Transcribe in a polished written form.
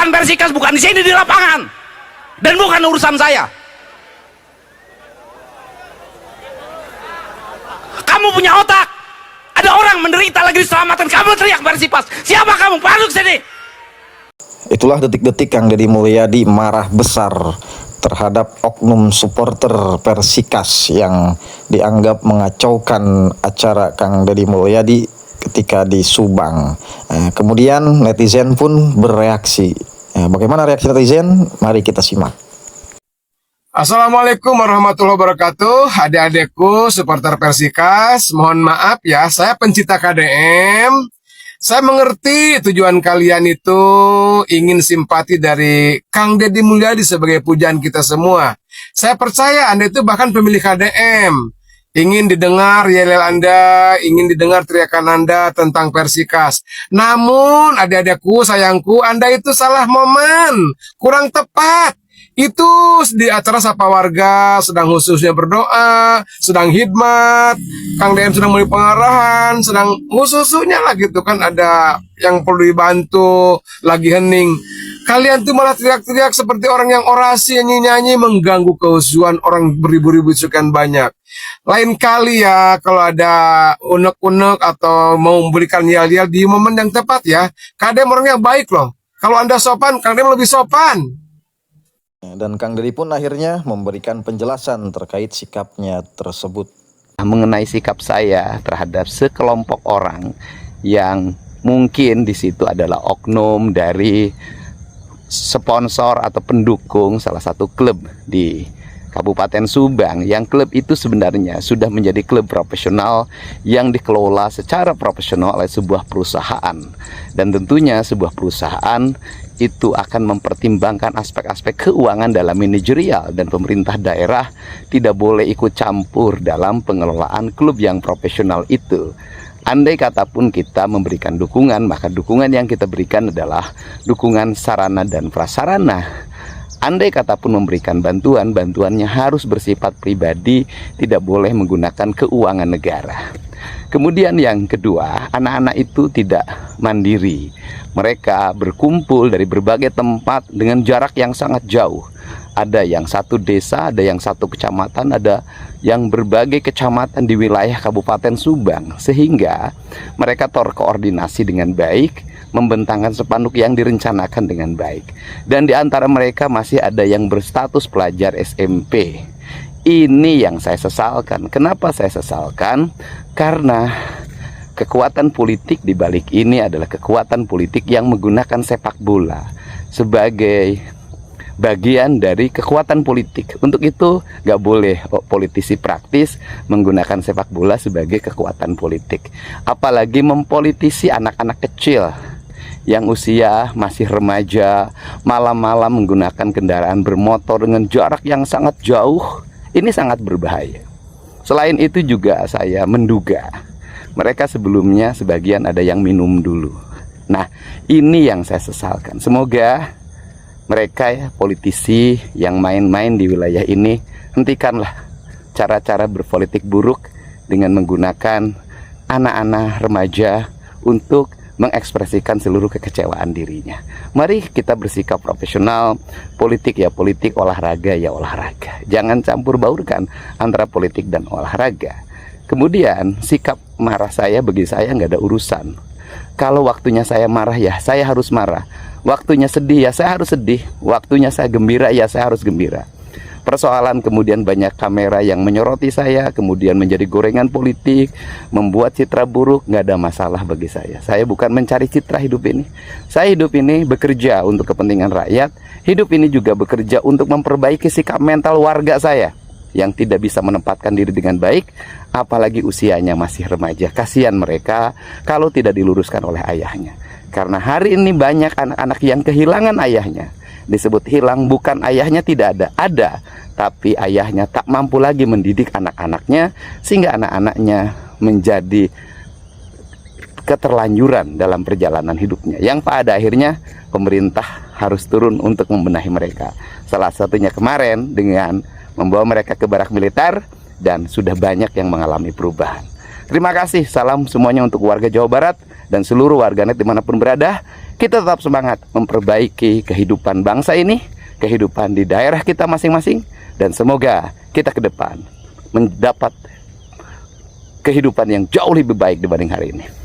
Urusan Persikas bukan di sini, di lapangan, dan bukan urusan saya. Kamu punya otak. Ada orang menderita lagi diselamatkan, kamu teriak Persipas. Siapa kamu? Masuk sini. Itulah detik-detik Kang Deddy Mulyadi marah besar terhadap oknum supporter Persikas yang dianggap mengacaukan acara Kang Deddy Mulyadi ketika di Subang. Kemudian netizen pun bereaksi. Bagaimana reaksi netizen? Mari kita simak. Assalamualaikum warahmatullahi wabarakatuh. Adik-adikku supporter Persikas, mohon maaf ya, saya pencinta KDM. Saya mengerti tujuan kalian itu ingin simpati dari Kang Deddy Mulyadi sebagai pujaan kita semua. Saya percaya Anda itu bahkan pemilih KDM. Ingin didengar yel-yel Anda, ingin didengar teriakan Anda tentang Persikas. Namun adik-adikku, sayangku, Anda itu salah momen, kurang tepat. Itu di acara Sapa Warga, sedang khususnya berdoa, sedang hikmat, Kang DM sedang memberi pengarahan, sedang khususnya lah gitu kan, ada yang perlu dibantu, lagi hening. Kalian tuh malah teriak-teriak seperti orang yang orasi, nyanyi-nyanyi, mengganggu kehusuan orang beribu-ribu sekian banyak. Lain kali ya, kalau ada unek-unek atau mau memberikan yel-yel di momen yang tepat ya. KDM orangnya baik loh. Kalau Anda sopan, Kang DM lebih sopan. Dan Kang Deddy pun akhirnya memberikan penjelasan terkait sikapnya tersebut. Mengenai sikap saya terhadap sekelompok orang yang mungkin di situ adalah oknum dari sponsor atau pendukung salah satu klub di Kabupaten Subang, yang klub itu sebenarnya sudah menjadi klub profesional yang dikelola secara profesional oleh sebuah perusahaan. Dan tentunya sebuah perusahaan itu akan mempertimbangkan aspek-aspek keuangan dalam manajerial, dan pemerintah daerah tidak boleh ikut campur dalam pengelolaan klub yang profesional itu. Andai kata pun kita memberikan dukungan, maka dukungan yang kita berikan adalah dukungan sarana dan prasarana. Andai kata pun memberikan bantuan, bantuannya harus bersifat pribadi, tidak boleh menggunakan keuangan negara. Kemudian yang kedua, anak-anak itu tidak mandiri. Mereka berkumpul dari berbagai tempat dengan jarak yang sangat jauh. Ada yang satu desa, ada yang satu kecamatan, ada yang berbagai kecamatan di wilayah Kabupaten Subang. Sehingga mereka terkoordinasi dengan baik, membentangkan spanduk yang direncanakan dengan baik. Dan di antara mereka masih ada yang berstatus pelajar SMP. Ini yang saya sesalkan. Kenapa saya sesalkan? Karena kekuatan politik di balik ini adalah kekuatan politik yang menggunakan sepak bola sebagai bagian dari kekuatan politik. Untuk itu nggak boleh politisi praktis menggunakan sepak bola sebagai kekuatan politik. Apalagi mempolitisi anak-anak kecil yang usia masih remaja, malam-malam menggunakan kendaraan bermotor dengan jarak yang sangat jauh. Ini sangat berbahaya. Selain itu juga saya menduga mereka sebelumnya sebagian ada yang minum dulu. Nah, ini yang saya sesalkan. Semoga mereka ya, politisi yang main-main di wilayah ini, hentikanlah cara-cara berpolitik buruk dengan menggunakan anak-anak remaja untuk mengekspresikan seluruh kekecewaan dirinya. Mari kita bersikap profesional, politik ya politik, olahraga ya olahraga. Jangan campur baurkan antara politik dan olahraga. Kemudian sikap marah saya, bagi saya nggak ada urusan. Kalau waktunya saya marah ya saya harus marah. Waktunya sedih ya saya harus sedih. Waktunya saya gembira ya saya harus gembira. Persoalan kemudian banyak kamera yang menyoroti saya, kemudian menjadi gorengan politik, membuat citra buruk, nggak ada masalah bagi saya. Saya bukan mencari citra hidup ini. Saya hidup ini bekerja untuk kepentingan rakyat. Hidup ini juga bekerja untuk memperbaiki sikap mental warga saya yang tidak bisa menempatkan diri dengan baik, apalagi usianya masih remaja. Kasihan mereka kalau tidak diluruskan oleh ayahnya. Karena hari ini banyak anak-anak yang kehilangan ayahnya. Disebut hilang, bukan ayahnya tidak ada, tapi ayahnya tak mampu lagi mendidik anak-anaknya, sehingga anak-anaknya menjadi keterlanjuran dalam perjalanan hidupnya, yang pada akhirnya pemerintah harus turun untuk membenahi mereka. Salah satunya kemarin dengan membawa mereka ke barak militer, dan sudah banyak yang mengalami perubahan. Terima kasih, salam semuanya untuk warga Jawa Barat dan seluruh warganet dimanapun berada. kita tetap semangat memperbaiki kehidupan bangsa ini, kehidupan di daerah kita masing-masing, dan semoga kita ke depan mendapat kehidupan yang jauh lebih baik dibanding hari ini.